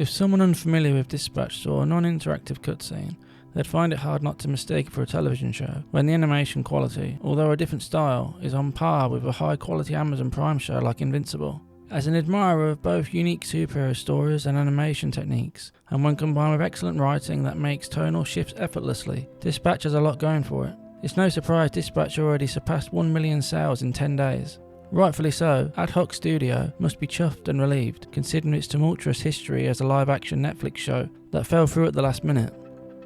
If someone unfamiliar with Dispatch saw a non-interactive cutscene, they'd find it hard not to mistake it for a television show, when the animation quality, although a different style, is on par with a high-quality Amazon Prime show like Invincible. As an admirer of both unique superhero stories and animation techniques, and when combined with excellent writing that makes tonal shifts effortlessly, Dispatch has a lot going for it. It's no surprise Dispatch already surpassed 1 million sales in 10 days. Rightfully so, Ad Hoc Studio must be chuffed and relieved, considering its tumultuous history as a live-action Netflix show that fell through at the last minute.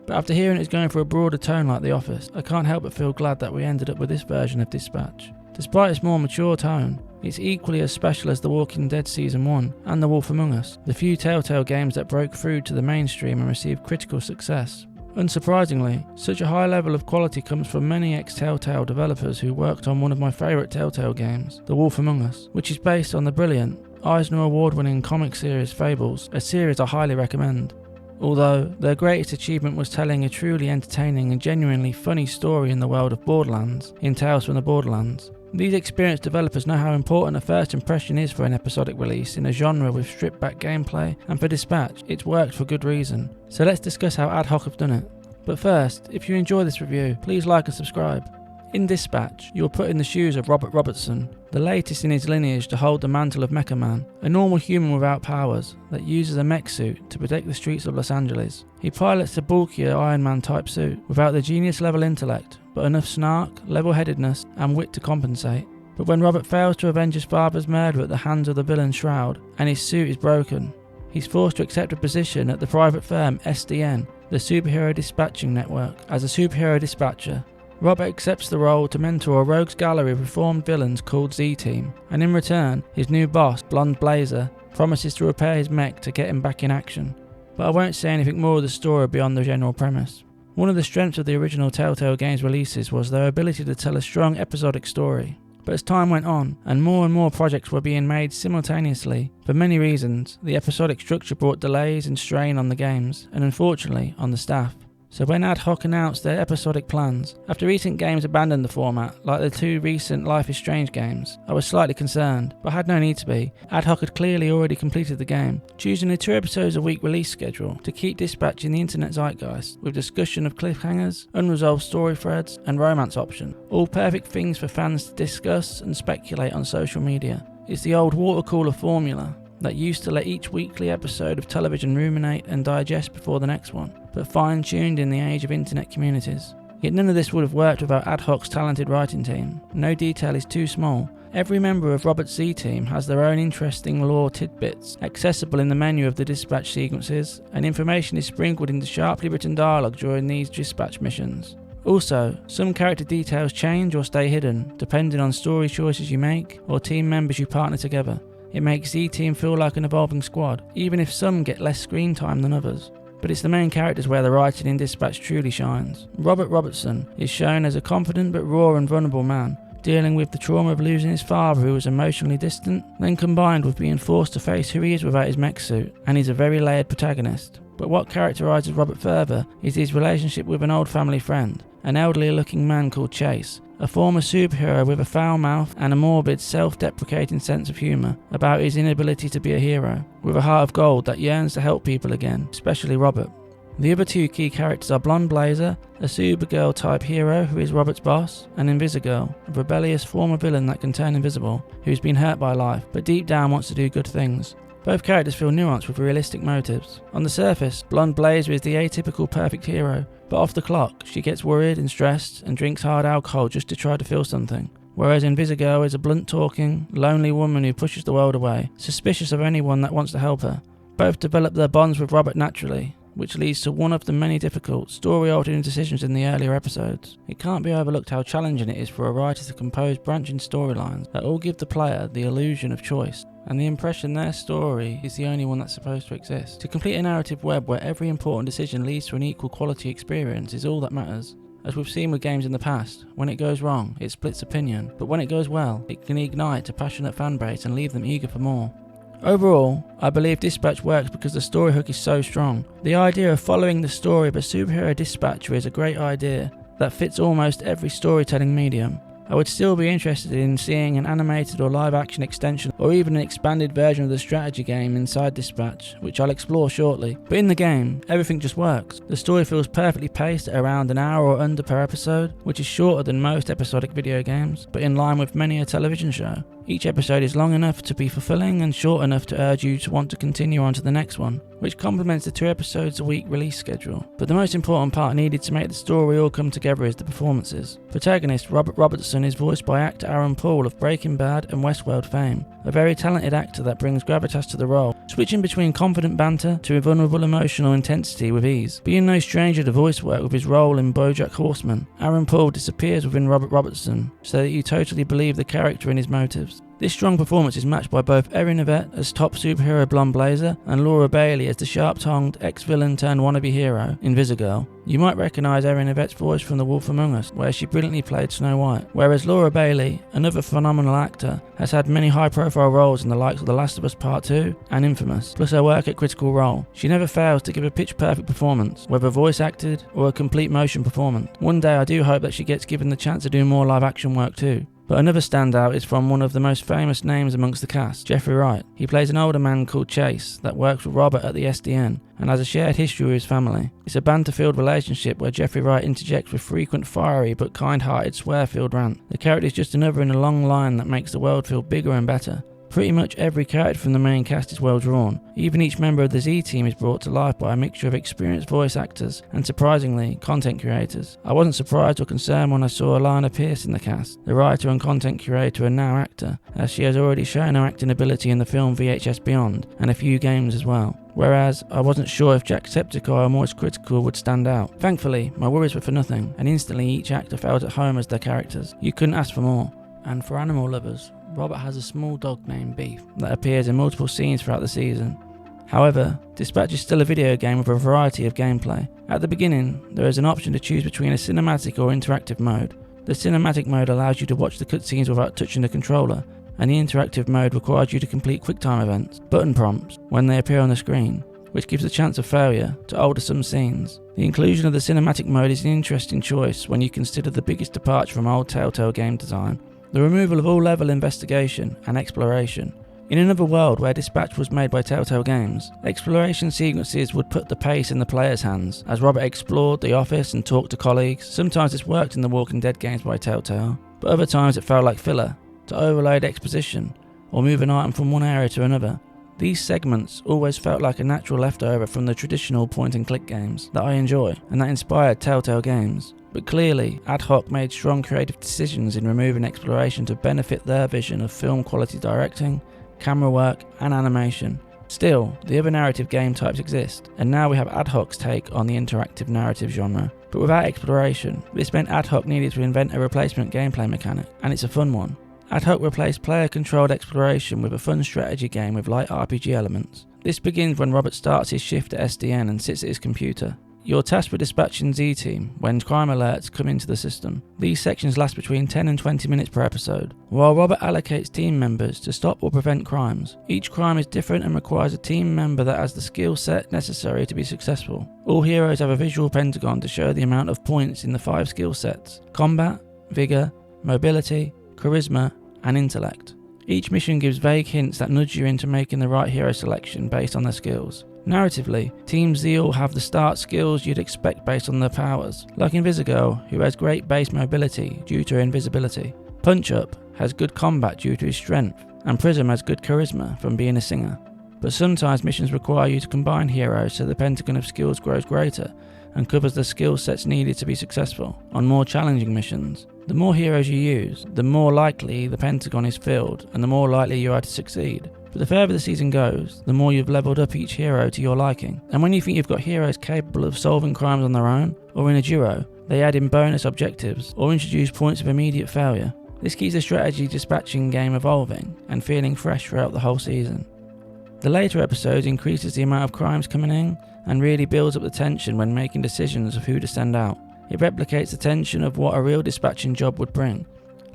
But after hearing it's going for a broader tone like The Office, I can't help but feel glad that we ended up with this version of Dispatch. Despite its more mature tone, it's equally as special as The Walking Dead Season 1 and The Wolf Among Us, the few Telltale games that broke through to the mainstream and received critical success. Unsurprisingly, such a high level of quality comes from many ex-Telltale developers who worked on one of my favourite Telltale games, The Wolf Among Us, which is based on the brilliant, Eisner Award-winning comic series Fables, a series I highly recommend. Although their greatest achievement was telling a truly entertaining and genuinely funny story in the world of Borderlands, in Tales from the Borderlands. These experienced developers know how important a first impression is for an episodic release in a genre with stripped back gameplay, and for Dispatch, it's worked for good reason. So let's discuss how Ad Hoc have done it. But first, if you enjoy this review, please like and subscribe. In Dispatch, you are put in the shoes of Robert Robertson, the latest in his lineage to hold the mantle of Mecha Man, a normal human without powers that uses a mech suit to protect the streets of Los Angeles. He pilots the bulkier Iron Man type suit without the genius level intellect, but enough snark, level-headedness and wit to compensate. But when Robert fails to avenge his father's murder at the hands of the villain Shroud, and his suit is broken, he's forced to accept a position at the private firm SDN, the Superhero Dispatching Network, as a superhero dispatcher. Robert accepts the role to mentor a rogues gallery of reformed villains called Z-Team, and in return, his new boss, Blonde Blazer, promises to repair his mech to get him back in action. But I won't say anything more of the story beyond the general premise. One of the strengths of the original Telltale Games releases was their ability to tell a strong episodic story. But as time went on, and more projects were being made simultaneously, for many reasons, the episodic structure brought delays and strain on the games, and unfortunately, on the staff. So when Ad Hoc announced their episodic plans, after recent games abandoned the format, like the 2 recent Life is Strange games, I was slightly concerned, but had no need to be. Ad Hoc had clearly already completed the game, choosing a 2 episodes a week release schedule to keep Dispatch in the internet zeitgeist, with discussion of cliffhangers, unresolved story threads, and romance option, all perfect things for fans to discuss and speculate on social media. It's the old water cooler formula that used to let each weekly episode of television ruminate and digest before the next one, but fine-tuned in the age of internet communities. Yet none of this would have worked without Ad Hoc's talented writing team. No detail is too small. Every member of Robert's Z-Team has their own interesting lore tidbits, accessible in the menu of the dispatch sequences, and information is sprinkled into sharply written dialogue during these dispatch missions. Also, some character details change or stay hidden, depending on story choices you make, or team members you partner together. It makes Z-Team feel like an evolving squad, even if some get less screen time than others. But it's the main characters where the writing in Dispatch truly shines. Robert Robertson is shown as a confident but raw and vulnerable man, dealing with the trauma of losing his father who was emotionally distant, then combined with being forced to face who he is without his mech suit, and he's a very layered protagonist. But what characterises Robert further is his relationship with an old family friend, an elderly looking man called Chase, a former superhero with a foul mouth and a morbid, self-deprecating sense of humour about his inability to be a hero, with a heart of gold that yearns to help people again, especially Robert. The other 2 key characters are Blonde Blazer, a Supergirl-type hero who is Robert's boss, and Invisigirl, a rebellious former villain that can turn invisible, who's been hurt by life, but deep down wants to do good things. Both characters feel nuanced with realistic motives. On the surface, Blonde Blazer is the atypical perfect hero, but off the clock, she gets worried and stressed and drinks hard alcohol just to try to feel something. Whereas Invisigirl is a blunt-talking, lonely woman who pushes the world away, suspicious of anyone that wants to help her. Both develop their bonds with Robert naturally, which leads to one of the many difficult, story-altering decisions in the earlier episodes. It can't be overlooked how challenging it is for a writer to compose branching storylines that all give the player the illusion of choice, and the impression their story is the only one that's supposed to exist. To complete a narrative web where every important decision leads to an equal quality experience is all that matters. As we've seen with games in the past, when it goes wrong, it splits opinion, but when it goes well, it can ignite a passionate fanbase and leave them eager for more. Overall, I believe Dispatch works because the story hook is so strong. The idea of following the story of a superhero dispatcher is a great idea that fits almost every storytelling medium. I would still be interested in seeing an animated or live action extension or even an expanded version of the strategy game inside Dispatch, which I'll explore shortly. But in the game, everything just works. The story feels perfectly paced at around an hour or under per episode, which is shorter than most episodic video games, but in line with many a television show. Each episode is long enough to be fulfilling and short enough to urge you to want to continue on to the next one, which complements the 2 episodes a week release schedule. But the most important part needed to make the story all come together is the performances. Protagonist Robert Robertson is voiced by actor Aaron Paul of Breaking Bad and Westworld fame, a very talented actor that brings gravitas to the role, switching between confident banter to vulnerable emotional intensity with ease. Being no stranger to voice work with his role in BoJack Horseman, Aaron Paul disappears within Robert Robertson so that you totally believe the character and his motives. This strong performance is matched by both Erin Yvette as top superhero Blonde Blazer and Laura Bailey as the sharp-tongued ex-villain turned wannabe hero in Visigirl. You might recognise Erin Yvette's voice from The Wolf Among Us, where she brilliantly played Snow White, whereas Laura Bailey, another phenomenal actor, has had many high-profile roles in the likes of The Last of Us Part 2 and Infamous, plus her work at Critical Role. She never fails to give a pitch-perfect performance, whether voice-acted or a complete motion performance. One day I do hope that she gets given the chance to do more live-action work too. But another standout is from one of the most famous names amongst the cast, Jeffrey Wright. He plays an older man called Chase that works with Robert at the SDN and has a shared history with his family. It's a banter-filled relationship where Jeffrey Wright interjects with frequent fiery but kind-hearted swear-filled rant. The character is just another in a long line that makes the world feel bigger and better. Pretty much every character from the main cast is well drawn. Even each member of the Z-Team is brought to life by a mixture of experienced voice actors and, surprisingly, content creators. I wasn't surprised or concerned when I saw Alana Pierce in the cast, the writer and content curator and now actor, as she has already shown her acting ability in the film VHS Beyond and a few games as well. Whereas I wasn't sure if Jacksepticeye or Moist Critical would stand out. Thankfully, my worries were for nothing, and instantly each actor felt at home as their characters. You couldn't ask for more. And for animal lovers, Robert has a small dog named Beef that appears in multiple scenes throughout the season. However, Dispatch is still a video game with a variety of gameplay. At the beginning, there is an option to choose between a cinematic or interactive mode. The cinematic mode allows you to watch the cutscenes without touching the controller, and the interactive mode requires you to complete QuickTime events, button prompts, when they appear on the screen, which gives a chance of failure to alter some scenes. The inclusion of the cinematic mode is an interesting choice when you consider the biggest departure from old Telltale game design. The removal of all level investigation and exploration. In another world where Dispatch was made by Telltale Games, exploration sequences would put the pace in the player's hands as Robert explored the office and talked to colleagues. Sometimes this worked in the Walking Dead games by Telltale, but other times it felt like filler, to overload exposition, or move an item from one area to another. These segments always felt like a natural leftover from the traditional point-and-click games that I enjoy, and that inspired Telltale Games. But clearly, Ad Hoc made strong creative decisions in removing exploration to benefit their vision of film quality directing, camera work, and animation. Still, the other narrative game types exist, and now we have Ad Hoc's take on the interactive narrative genre. But without exploration, this meant Ad Hoc needed to invent a replacement gameplay mechanic, and it's a fun one. Ad Hoc replaced player-controlled exploration with a fun strategy game with light RPG elements. This begins when Robert starts his shift at SDN and sits at his computer. You're tasked with dispatching Z-Team when crime alerts come into the system. These sections last between 10 and 20 minutes per episode, while Robert allocates team members to stop or prevent crimes. Each crime is different and requires a team member that has the skill set necessary to be successful. All heroes have a visual pentagon to show the amount of points in the 5 skill sets: combat, vigor, mobility, charisma, and intellect. Each mission gives vague hints that nudge you into making the right hero selection based on their skills. Narratively, Team Z all have the start skills you'd expect based on their powers, like Invisigo, who has great base mobility due to her invisibility. Punch Up has good combat due to his strength, and Prism has good charisma from being a singer. But sometimes missions require you to combine heroes so the pentagon of skills grows greater and covers the skill sets needed to be successful on more challenging missions. The more heroes you use, the more likely the pentagon is filled and the more likely you are to succeed. But the further the season goes, the more you've leveled up each hero to your liking. And when you think you've got heroes capable of solving crimes on their own, or in a duo, they add in bonus objectives, or introduce points of immediate failure. This keeps the strategy dispatching game evolving, and feeling fresh throughout the whole season. The later episodes increases the amount of crimes coming in, and really builds up the tension when making decisions of who to send out. It replicates the tension of what a real dispatching job would bring.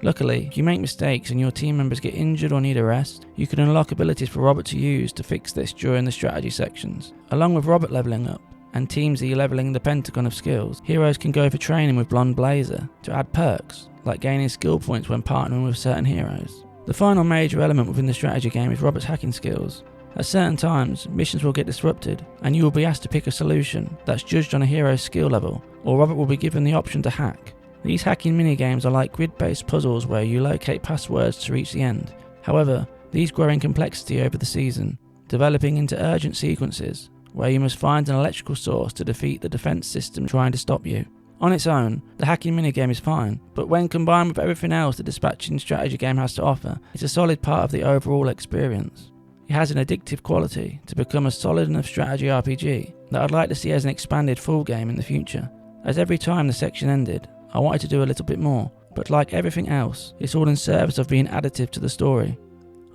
Luckily, if you make mistakes and your team members get injured or need a rest, you can unlock abilities for Robert to use to fix this during the strategy sections. Along with Robert leveling up, and teams are levelling the pentagon of skills, heroes can go for training with Blonde Blazer to add perks, like gaining skill points when partnering with certain heroes. The final major element within the strategy game is Robert's hacking skills. At certain times, missions will get disrupted, and you will be asked to pick a solution that's judged on a hero's skill level, or Robert will be given the option to hack. These hacking minigames are like grid-based puzzles where you locate passwords to reach the end. However, these grow in complexity over the season, developing into urgent sequences, where you must find an electrical source to defeat the defense system trying to stop you. On its own, the hacking minigame is fine, but when combined with everything else the dispatching strategy game has to offer, it's a solid part of the overall experience. It has an addictive quality to become a solid enough strategy RPG that I'd like to see as an expanded full game in the future. As every time the section ended, I wanted to do a little bit more, but like everything else, it's all in service of being additive to the story.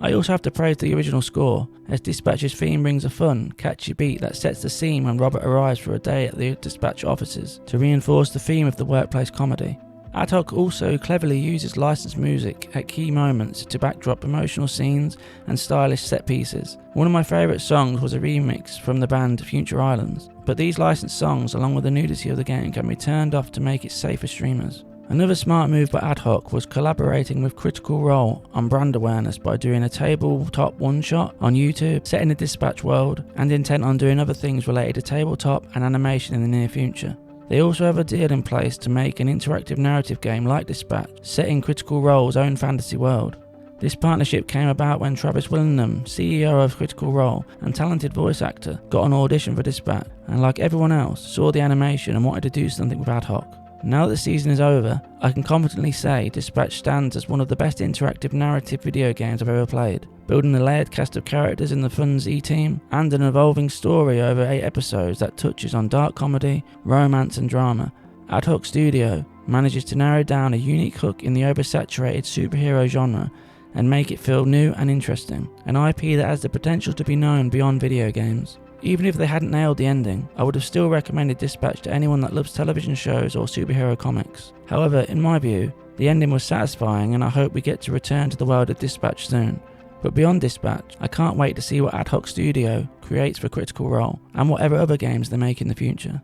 I also have to praise the original score, as Dispatch's theme brings a fun, catchy beat that sets the scene when Robert arrives for a day at the Dispatch offices to reinforce the theme of the workplace comedy. Ad Hoc also cleverly uses licensed music at key moments to backdrop emotional scenes and stylish set pieces. One of my favourite songs was a remix from the band Future Islands, but these licensed songs along with the nudity of the game can be turned off to make it safe for streamers. Another smart move by Ad Hoc was collaborating with Critical Role on brand awareness by doing a tabletop one-shot on YouTube, set in the Dispatch world, and intent on doing other things related to tabletop and animation in the near future. They also have a deal in place to make an interactive narrative game like Dispatch, set in Critical Role's own fantasy world. This partnership came about when Travis Willingham, CEO of Critical Role and talented voice actor, got an audition for Dispatch, and like everyone else, saw the animation and wanted to do something with Ad Hoc. Now that the season is over, I can confidently say Dispatch stands as one of the best interactive narrative video games I've ever played, building a layered cast of characters in the fun Z-team, and an evolving story over 8 episodes that touches on dark comedy, romance and drama. Ad Hoc Studio manages to narrow down a unique hook in the oversaturated superhero genre and make it feel new and interesting, an IP that has the potential to be known beyond video games. Even if they hadn't nailed the ending, I would have still recommended Dispatch to anyone that loves television shows or superhero comics. However, in my view, the ending was satisfying and I hope we get to return to the world of Dispatch soon. But beyond Dispatch, I can't wait to see what Ad Hoc Studio creates for Critical Role and whatever other games they make in the future.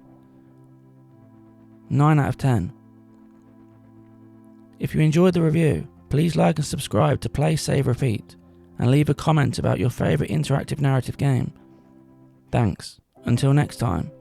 9 out of 10. If you enjoyed the review, please like and subscribe to Play, Save, Repeat, and leave a comment about your favourite interactive narrative game. Thanks. Until next time.